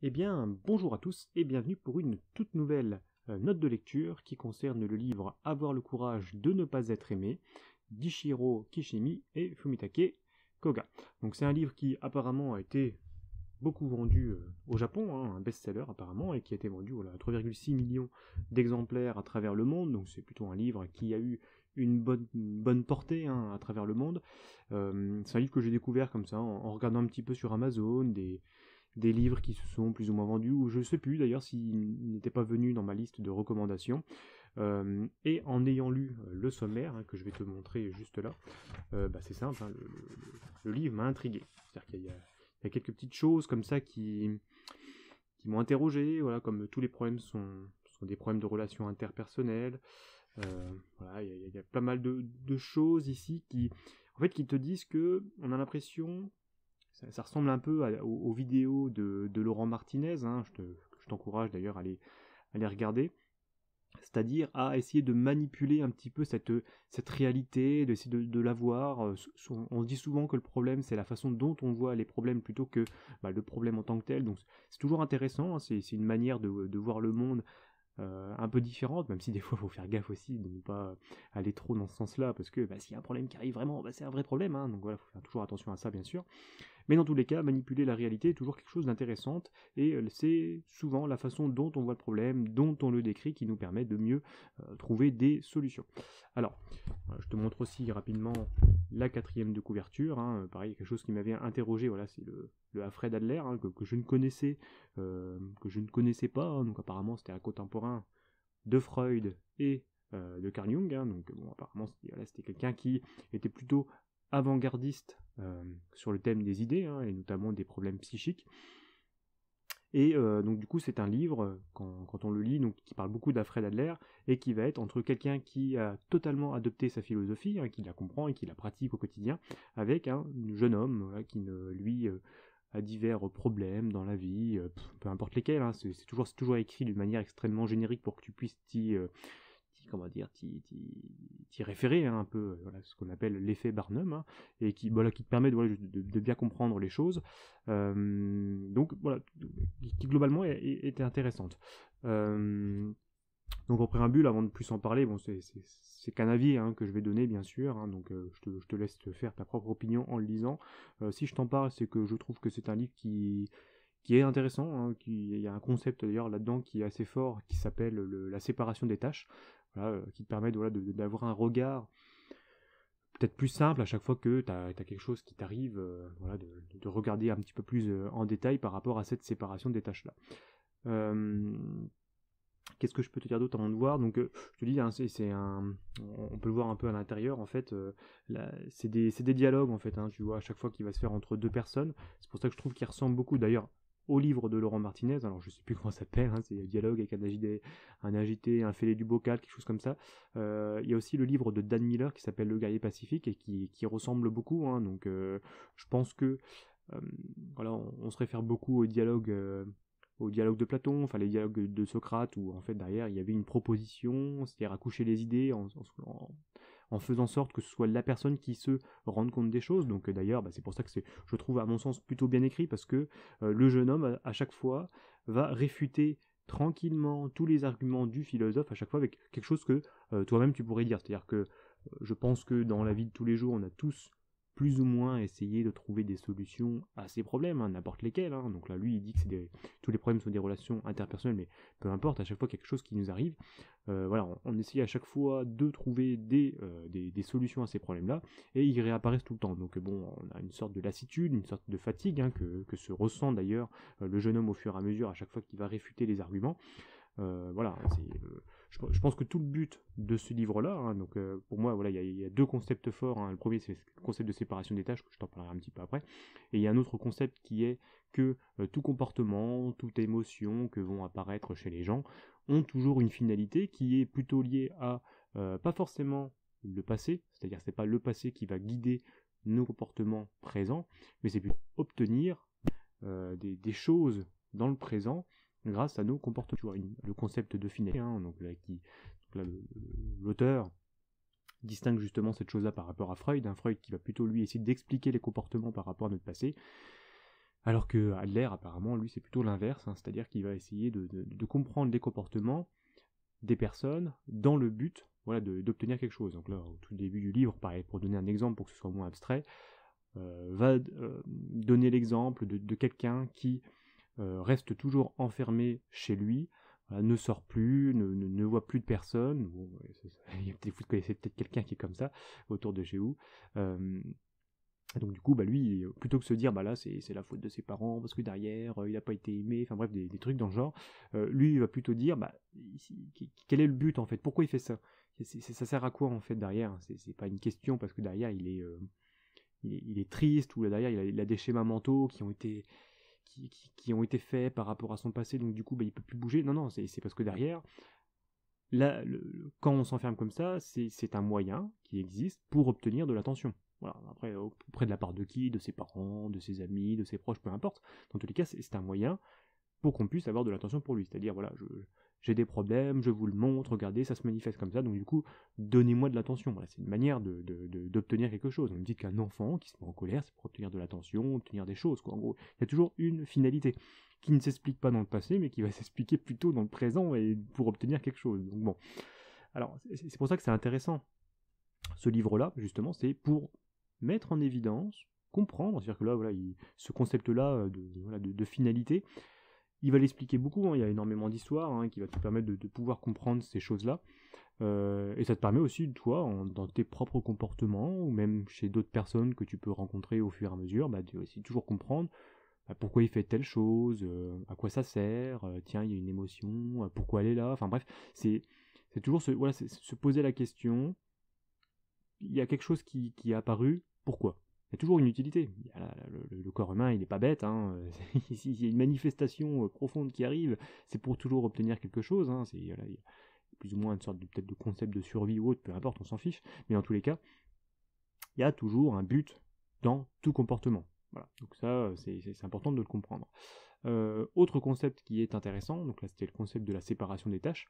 Eh bien, bonjour à tous et bienvenue pour une toute nouvelle note de lecture qui concerne le livre Avoir le courage de ne pas être aimé d'Ichiro Kishimi et Fumitake Koga. Donc c'est un livre qui apparemment a été beaucoup vendu au Japon, un best-seller apparemment, et qui a été vendu à 3,6 millions d'exemplaires à travers le monde, donc c'est plutôt un livre qui a eu une bonne portée à travers le monde. C'est un livre que j'ai découvert comme ça en regardant un petit peu sur Amazon, des livres qui se sont plus ou moins vendus, ou je ne sais plus d'ailleurs s'ils n'étaient pas venus dans ma liste de recommandations. Et en ayant lu le sommaire, que je vais te montrer juste là, c'est simple, le livre m'a intrigué. C'est-à-dire qu'il y a quelques petites choses comme ça qui m'ont interrogé, voilà, comme tous les problèmes sont des problèmes de relations interpersonnelles. Voilà, il y a pas mal de choses ici qui te disent que on a l'impression, ça ressemble un peu aux vidéos de Laurent Martinez, je t'encourage d'ailleurs à les regarder, c'est-à-dire à essayer de manipuler un petit peu cette réalité, d'essayer de la voir. On se dit souvent que le problème, c'est la façon dont on voit les problèmes plutôt que le problème en tant que tel. Donc c'est toujours intéressant, c'est une manière de voir le monde un peu différente, même si des fois il faut faire gaffe aussi de ne pas aller trop dans ce sens-là, parce que s'il y a un problème qui arrive vraiment, c'est un vrai problème, donc voilà, il faut faire toujours attention à ça bien sûr. Mais dans tous les cas, manipuler la réalité est toujours quelque chose d'intéressant, et c'est souvent la façon dont on voit le problème, dont on le décrit, qui nous permet de mieux trouver des solutions. Alors, je te montre aussi rapidement la quatrième de couverture, pareil, quelque chose qui m'avait interrogé, voilà, c'est le Alfred Adler, que je ne connaissais pas, donc apparemment c'était un contemporain de Freud et de Carl Jung, donc bon, apparemment c'était quelqu'un qui était plutôt avant-gardiste sur le thème des idées, et notamment des problèmes psychiques. Et donc du coup c'est un livre, quand on le lit, donc, qui parle beaucoup d'Alfred Adler, et qui va être entre quelqu'un qui a totalement adopté sa philosophie, qui la comprend et qui la pratique au quotidien, avec un jeune homme qui lui a divers problèmes dans la vie, peu importe lesquels, c'est toujours écrit d'une manière extrêmement générique pour que tu puisses t'y référer un peu, voilà, ce qu'on appelle l'effet Barnum, et qui te permet de bien comprendre les choses. Donc voilà, qui globalement était intéressante. Donc en préambule, avant de plus en parler, bon, c'est qu'un avis que je vais donner bien sûr, donc je te laisse te faire ta propre opinion en le lisant. Si je t'en parle, c'est que je trouve que c'est un livre qui est intéressant, il y a un concept d'ailleurs là-dedans qui est assez fort, qui s'appelle la séparation des tâches, voilà, qui te permet d'avoir un regard peut-être plus simple à chaque fois que tu as quelque chose qui t'arrive, voilà, de regarder un petit peu plus en détail par rapport à cette séparation des tâches-là. Qu'est-ce que je peux te dire d'autre avant de voir? Donc, je te dis, on peut le voir un peu à l'intérieur, en fait. C'est des dialogues, en fait, tu vois, à chaque fois qu'il va se faire entre deux personnes. C'est pour ça que je trouve qu'il ressemble beaucoup, d'ailleurs, au livre de Laurent Martinez. Alors, je sais plus comment ça s'appelle, c'est un dialogue avec un agité, un fêlé du bocal, quelque chose comme ça. Il y a aussi le livre de Dan Miller qui s'appelle Le Guerrier Pacifique et qui ressemble beaucoup, donc je pense que voilà, on se réfère beaucoup au dialogue de Platon, enfin les dialogues de Socrate, où en fait derrière il y avait une proposition, c'est-à-dire accoucher les idées en faisant sorte que ce soit la personne qui se rende compte des choses. Donc d'ailleurs, c'est pour ça que je trouve à mon sens plutôt bien écrit, parce que le jeune homme à chaque fois va réfuter tranquillement tous les arguments du philosophe, à chaque fois avec quelque chose que toi-même tu pourrais dire. C'est-à-dire que je pense que dans la vie de tous les jours, on a tous plus ou moins essayé de trouver des solutions à ces problèmes, n'importe lesquels. Donc là, lui, il dit que tous les problèmes sont des relations interpersonnelles, mais peu importe, à chaque fois quelque chose qui nous arrive, voilà, on essaye à chaque fois de trouver des solutions à ces problèmes-là, et ils réapparaissent tout le temps. Donc bon, on a une sorte de lassitude, une sorte de fatigue, que se ressent d'ailleurs le jeune homme au fur et à mesure, à chaque fois qu'il va réfuter les arguments. Voilà, je pense que tout le but de ce livre-là, donc pour moi, voilà, il y a deux concepts forts. Le premier, c'est le concept de séparation des tâches, que je t'en parlerai un petit peu après. Et il y a un autre concept qui est que tout comportement, toute émotion que vont apparaître chez les gens ont toujours une finalité qui est plutôt liée à pas forcément le passé, c'est-à-dire c'est pas le passé qui va guider nos comportements présents, mais c'est plutôt obtenir des choses dans le présent grâce à nos comportements. Tu vois, le concept de finalité, donc là, l'auteur distingue justement cette chose-là par rapport à Freud, Freud qui va plutôt lui essayer d'expliquer les comportements par rapport à notre passé. Alors que Adler, apparemment, lui, c'est plutôt l'inverse, hein, c'est-à-dire qu'il va essayer de comprendre les comportements des personnes dans le but voilà, d'obtenir quelque chose. Donc là, au tout début du livre, pareil, pour donner un exemple, pour que ce soit moins abstrait, va donner l'exemple de quelqu'un qui reste toujours enfermé chez lui, ne sort plus, ne voit plus de personnes. Bon, vous connaissez peut-être quelqu'un qui est comme ça autour de chez vous. Donc du coup, lui, plutôt que de se dire, là, c'est la faute de ses parents, parce que derrière, il n'a pas été aimé, enfin bref, des trucs dans le genre, lui, il va plutôt dire, quel est le but, en fait, pourquoi il fait ça, ça sert à quoi, en fait, derrière, c'est pas une question, parce que derrière, il est triste, ou derrière, il a des schémas mentaux qui ont été faits par rapport à son passé, donc du coup, il peut plus bouger. Non, c'est parce que derrière, là, quand on s'enferme comme ça, c'est un moyen qui existe pour obtenir de l'attention. Voilà. Après, auprès de la part de qui? De ses parents, de ses amis, de ses proches, peu importe. Dans tous les cas, c'est un moyen pour qu'on puisse avoir de l'attention pour lui. C'est-à-dire, voilà, j'ai des problèmes, je vous le montre, regardez, ça se manifeste comme ça, donc du coup, donnez-moi de l'attention. Voilà, c'est une manière d'obtenir quelque chose. On me dit qu'un enfant qui se met en colère, c'est pour obtenir de l'attention, obtenir des choses, quoi. En gros, il y a toujours une finalité qui ne s'explique pas dans le passé, mais qui va s'expliquer plutôt dans le présent et pour obtenir quelque chose. Donc bon. Alors, c'est pour ça que c'est intéressant. Ce livre-là, justement, c'est pour mettre en évidence, comprendre, c'est-à-dire que là, voilà, ce concept-là de finalité, il va l'expliquer beaucoup, hein, il y a énormément d'histoires qui va te permettre de pouvoir comprendre ces choses-là. Et ça te permet aussi, toi, dans tes propres comportements, ou même chez d'autres personnes que tu peux rencontrer au fur et à mesure, de aussi toujours comprendre pourquoi il fait telle chose, à quoi ça sert, tiens, il y a une émotion, pourquoi elle est là, enfin bref, c'est toujours se poser la question, il y a quelque chose qui est apparu, pourquoi? Il y a toujours une utilité. Le corps humain, il n'est pas bête. S'il y a une manifestation profonde qui arrive, c'est pour toujours obtenir quelque chose. Il y a plus ou moins une sorte peut-être de concept de survie ou autre, peu importe, on s'en fiche. Mais dans tous les cas, il y a toujours un but dans tout comportement. Voilà. Donc ça, c'est important de le comprendre. Autre concept qui est intéressant, donc là c'était le concept de la séparation des tâches.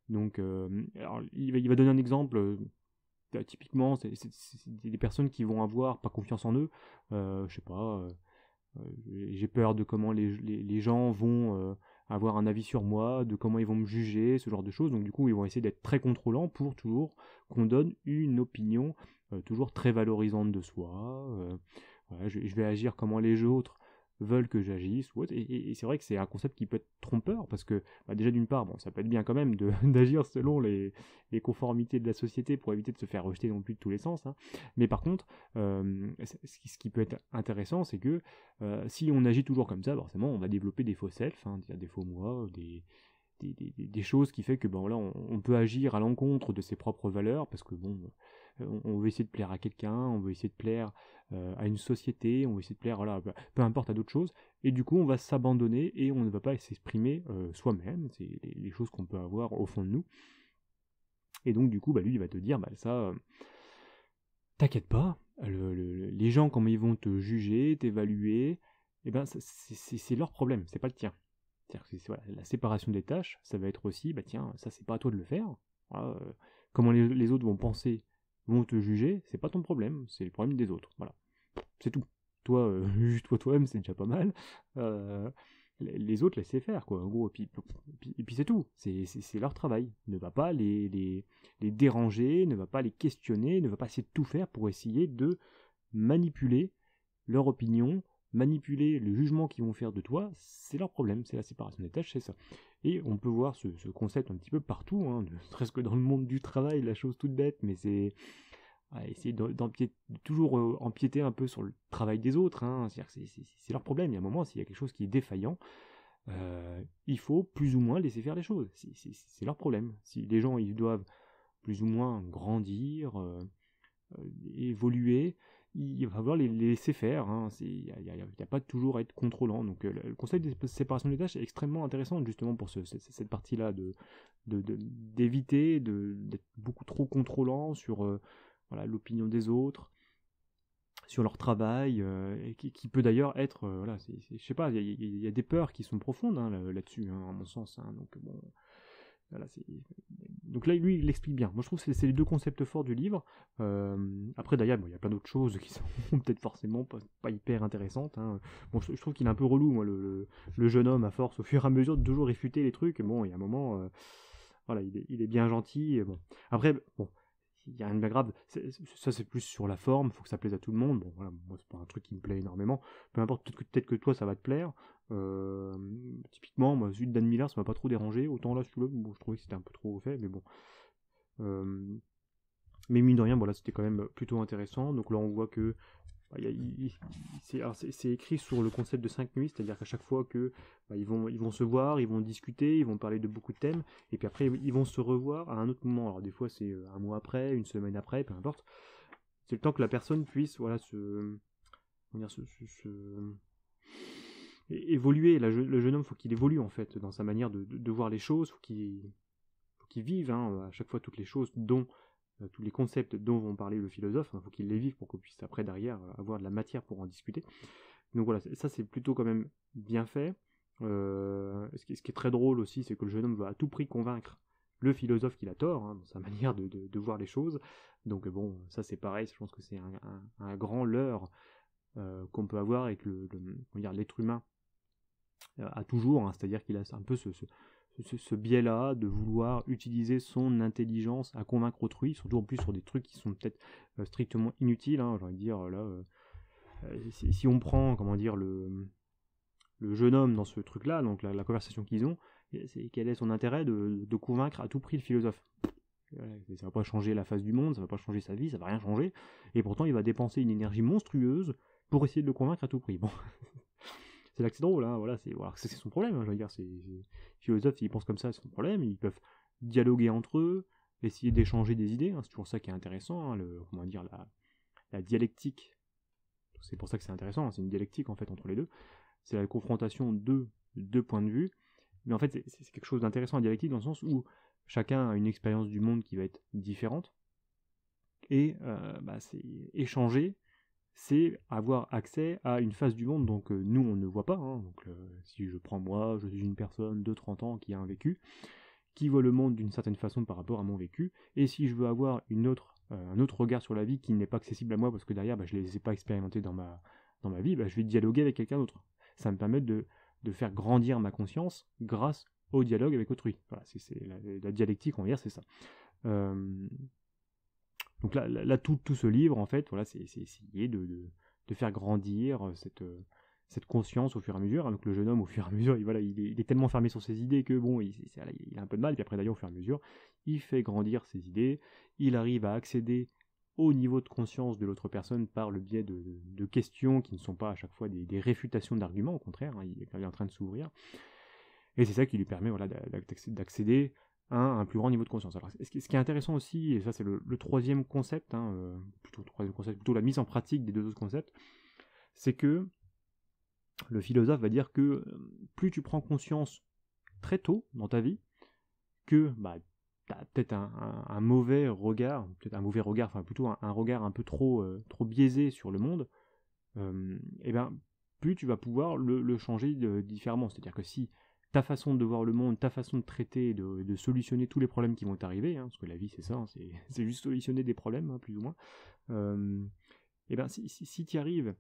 Donc, alors, il va donner un exemple. Typiquement, c'est des personnes qui vont avoir pas confiance en eux. Je sais pas, j'ai peur de comment les gens vont avoir un avis sur moi, de comment ils vont me juger, ce genre de choses. Donc du coup, ils vont essayer d'être très contrôlants pour toujours qu'on donne une opinion toujours très valorisante de soi. Voilà, je vais agir comment les autres veulent que j'agisse ou autre. Et c'est vrai que c'est un concept qui peut être trompeur parce que déjà d'une part, bon, ça peut être bien quand même d'agir selon les conformités de la société pour éviter de se faire rejeter non plus de tous les sens. Mais par contre, ce qui peut être intéressant, c'est que si on agit toujours comme ça, forcément, on va développer des faux self, des faux moi, des choses qui fait que on peut agir à l'encontre de ses propres valeurs parce que on veut essayer de plaire à quelqu'un, on veut essayer de plaire à une société, on veut essayer de plaire, voilà, peu importe à d'autres choses, et du coup on va s'abandonner et on ne va pas s'exprimer soi-même, c'est les choses qu'on peut avoir au fond de nous. Et donc du coup lui il va te dire ça, t'inquiète pas, les gens comment ils vont te juger, t'évaluer, c'est leur problème, c'est pas le tien. C'est-à-dire que voilà, la séparation des tâches, ça va être aussi, tiens, ça c'est pas à toi de le faire. Voilà, comment les autres vont penser, vont te juger, c'est pas ton problème, c'est le problème des autres. Voilà, c'est tout. Toi, juge-toi toi-même, c'est déjà pas mal. Les autres, laissez faire, quoi. En gros, et puis c'est tout. C'est leur travail. Ne va pas les déranger, ne va pas les questionner, ne va pas essayer de tout faire pour essayer de manipuler leur opinion, manipuler le jugement qu'ils vont faire de toi, c'est leur problème, c'est la séparation des tâches, c'est ça. Et on peut voir ce concept un petit peu partout, ne serait-ce que dans le monde du travail, la chose toute bête, mais c'est essayer toujours empiéter un peu sur le travail des autres, c'est-à-dire que c'est leur problème. Il y a un moment, s'il y a quelque chose qui est défaillant, il faut plus ou moins laisser faire les choses, c'est leur problème. Si les gens ils doivent plus ou moins grandir, évoluer, il va falloir les laisser faire. Il n'y a pas toujours à être contrôlant. Donc le concept de séparation des tâches est extrêmement intéressant justement pour cette partie-là d'éviter d'être beaucoup trop contrôlant sur l'opinion des autres, sur leur travail, et qui peut d'ailleurs être, je sais pas, il y a des peurs qui sont profondes là-dessus, à mon sens. Donc bon, Voilà, donc là, lui, il l'explique bien. Moi, je trouve que c'est les deux concepts forts du livre. Après, d'ailleurs, il y a plein d'autres choses qui sont peut-être forcément pas hyper intéressantes. Hein. Bon, je trouve qu'il est un peu relou, moi, le jeune homme, à force, au fur et à mesure, de toujours réfuter les trucs. Bon, il y a un moment, voilà, il est bien gentil. Et bon. Après, bon, il n'y a rien de bien grave. Ça, c'est plus sur la forme. Il faut que ça plaise à tout le monde. Bon, voilà, moi, c'est pas un truc qui me plaît énormément. Peu importe, peut-être que toi, ça va te plaire. Typiquement, moi, celui de Dan Miller, ça m'a pas trop dérangé. Autant là, celui-là, bon, je trouvais que c'était un peu trop fait, mais bon. Mais mine de rien, voilà, c'était quand même plutôt intéressant. Donc là, on voit que c'est écrit sur le concept de 5 nuits, c'est-à-dire qu'à chaque fois que ils vont se voir, ils vont discuter, ils vont parler de beaucoup de thèmes, et puis après ils vont se revoir à un autre moment. Alors des fois c'est un mois après, une semaine après, peu importe. C'est le temps que la personne puisse voilà évoluer. Le jeune homme, faut qu'il évolue en fait dans sa manière de voir les choses, faut qu'il vive à chaque fois toutes les choses dont tous les concepts dont vont parler le philosophe, il faut qu'il les vive pour qu'on puisse après derrière avoir de la matière pour en discuter. Donc voilà, ça c'est plutôt quand même bien fait. Ce qui est très drôle aussi, c'est que le jeune homme va à tout prix convaincre le philosophe qu'il a tort, dans sa manière de voir les choses. Donc bon, ça c'est pareil, je pense que c'est un grand leurre qu'on peut avoir avec l'être humain a toujours, c'est-à-dire qu'il a un peu ce biais-là de vouloir utiliser son intelligence à convaincre autrui, surtout en plus sur des trucs qui sont peut-être strictement inutiles, j'ai envie de dire, là, si on prend, comment dire, le jeune homme dans ce truc-là, donc la conversation qu'ils ont, quel est son intérêt de convaincre à tout prix le philosophe? Ça va pas changer la face du monde, ça va pas changer sa vie, ça va rien changer, et pourtant il va dépenser une énergie monstrueuse pour essayer de le convaincre à tout prix. Bon. C'est là que c'est drôle, voilà, c'est son problème, je veux dire, les philosophes, s'ils pensent comme ça, c'est son problème, ils peuvent dialoguer entre eux, essayer d'échanger des idées, c'est toujours ça qui est intéressant, comment dire, la dialectique, c'est pour ça que c'est intéressant, c'est une dialectique en fait entre les deux, c'est la confrontation de deux points de vue, mais en fait c'est quelque chose d'intéressant la dialectique dans le sens où chacun a une expérience du monde qui va être différente, et c'est échanger, c'est avoir accès à une face du monde donc nous on ne voit pas. Donc si je prends moi, je suis une personne de 30 ans qui a un vécu, qui voit le monde d'une certaine façon par rapport à mon vécu, et si je veux avoir un autre regard sur la vie qui n'est pas accessible à moi parce que derrière je ne les ai pas expérimentés dans ma vie, je vais dialoguer avec quelqu'un d'autre. Ça me permet de faire grandir ma conscience grâce au dialogue avec autrui. Voilà, c'est la dialectique, on va dire, c'est ça. Donc là tout ce livre, en fait, voilà, c'est essayer de faire grandir cette conscience au fur et à mesure. Donc le jeune homme, au fur et à mesure, il est tellement fermé sur ses idées que bon, il a un peu de mal. Puis après, d'ailleurs, au fur et à mesure, il fait grandir ses idées. Il arrive à accéder au niveau de conscience de l'autre personne par le biais de questions qui ne sont pas à chaque fois des réfutations d'arguments. Au contraire, il est en train de s'ouvrir. Et c'est ça qui lui permet d'accéder un plus grand niveau de conscience. Alors, ce qui est intéressant aussi, et ça c'est le troisième concept, plutôt la mise en pratique des deux autres concepts, c'est que le philosophe va dire que plus tu prends conscience très tôt dans ta vie que tu as peut-être un mauvais regard, enfin plutôt un regard un peu trop biaisé sur le monde, et plus tu vas pouvoir le changer différemment. C'est-à-dire que si ta façon de voir le monde, ta façon de traiter, de solutionner tous les problèmes qui vont t'arriver, parce que la vie c'est ça, c'est juste solutionner des problèmes, plus ou moins, si tu y arrives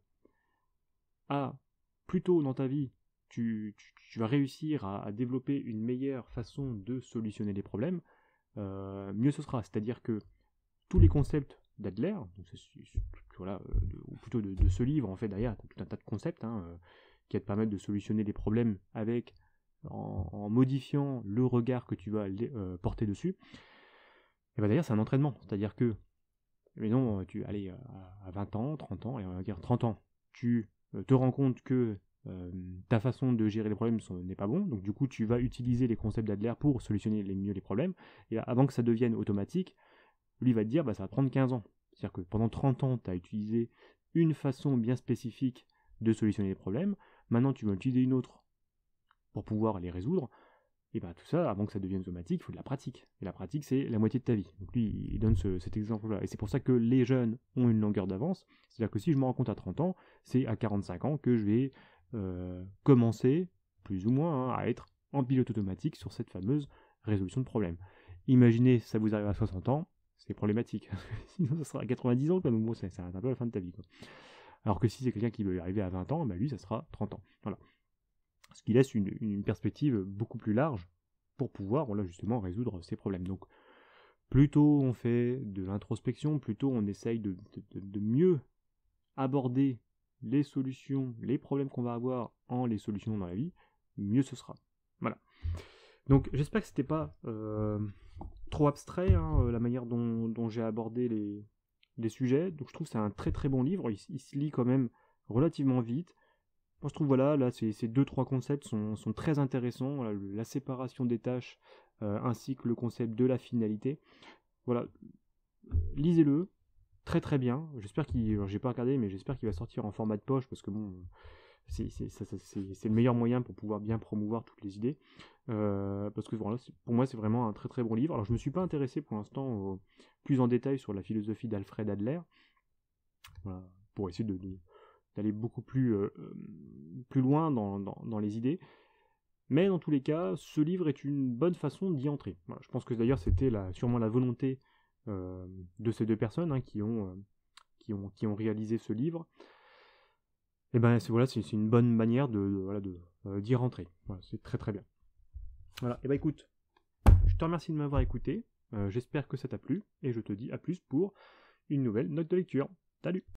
à, plus tôt dans ta vie, tu vas réussir à développer une meilleure façon de solutionner les problèmes, mieux ce sera. C'est-à-dire que tous les concepts d'Adler, ou plutôt de ce livre, en fait, derrière, tout un tas de concepts qui va te permettre de solutionner les problèmes en modifiant le regard que tu vas porter dessus. Et d'ailleurs, c'est un entraînement. C'est-à-dire que, mais non, à 20 ans, 30 ans, et on va dire 30 ans, tu te rends compte que ta façon de gérer les problèmes n'est pas bon, donc du coup, tu vas utiliser les concepts d'Adler pour solutionner mieux les problèmes, et avant que ça devienne automatique, lui va te dire, ça va prendre 15 ans. C'est-à-dire que pendant 30 ans, tu as utilisé une façon bien spécifique de solutionner les problèmes, maintenant tu vas utiliser une autre pour pouvoir les résoudre, et tout ça, avant que ça devienne automatique, il faut de la pratique. Et la pratique, c'est la moitié de ta vie. Donc lui, il donne cet exemple-là. Et c'est pour ça que les jeunes ont une longueur d'avance. C'est-à-dire que si je me rends compte à 30 ans, c'est à 45 ans que je vais commencer, plus ou moins, à être en pilote automatique sur cette fameuse résolution de problème. Imaginez, ça vous arrive à 60 ans, c'est problématique. Sinon, ça sera à 90 ans, quoi. Donc bon, c'est un peu la fin de ta vie, quoi. Alors que si c'est quelqu'un qui veut y arriver à 20 ans, bah lui, ça sera 30 ans. Voilà. Ce qui laisse une perspective beaucoup plus large pour pouvoir, voilà, justement, résoudre ces problèmes. Donc, plus tôt on fait de l'introspection, plus tôt on essaye de mieux aborder les solutions, les problèmes qu'on va avoir en les solutionnant dans la vie, mieux ce sera. Voilà. Donc j'espère que c'était pas trop abstrait, hein, la manière dont j'ai abordé les sujets. Donc je trouve que c'est un très très bon livre, il se lit quand même relativement vite. Moi je trouve voilà, là ces 2-3 concepts sont très intéressants, voilà, la séparation des tâches ainsi que le concept de la finalité. Voilà, lisez-le, très très bien. J'espère j'ai pas regardé, mais j'espère qu'il va sortir en format de poche parce que bon, c'est le meilleur moyen pour pouvoir bien promouvoir toutes les idées. Parce que voilà, pour moi c'est vraiment un très très bon livre. Alors je me suis pas intéressé pour l'instant plus en détail sur la philosophie d'Alfred Adler, voilà, pour essayer d'aller beaucoup plus loin dans les idées. Mais dans tous les cas, ce livre est une bonne façon d'y entrer. Voilà, je pense que d'ailleurs c'était sûrement la volonté de ces deux personnes, hein, qui ont réalisé ce livre. Et ben c'est une bonne manière d'y rentrer. Voilà, c'est très très bien. Voilà, et ben écoute, je te remercie de m'avoir écouté. J'espère que ça t'a plu et je te dis à plus pour une nouvelle note de lecture. Salut!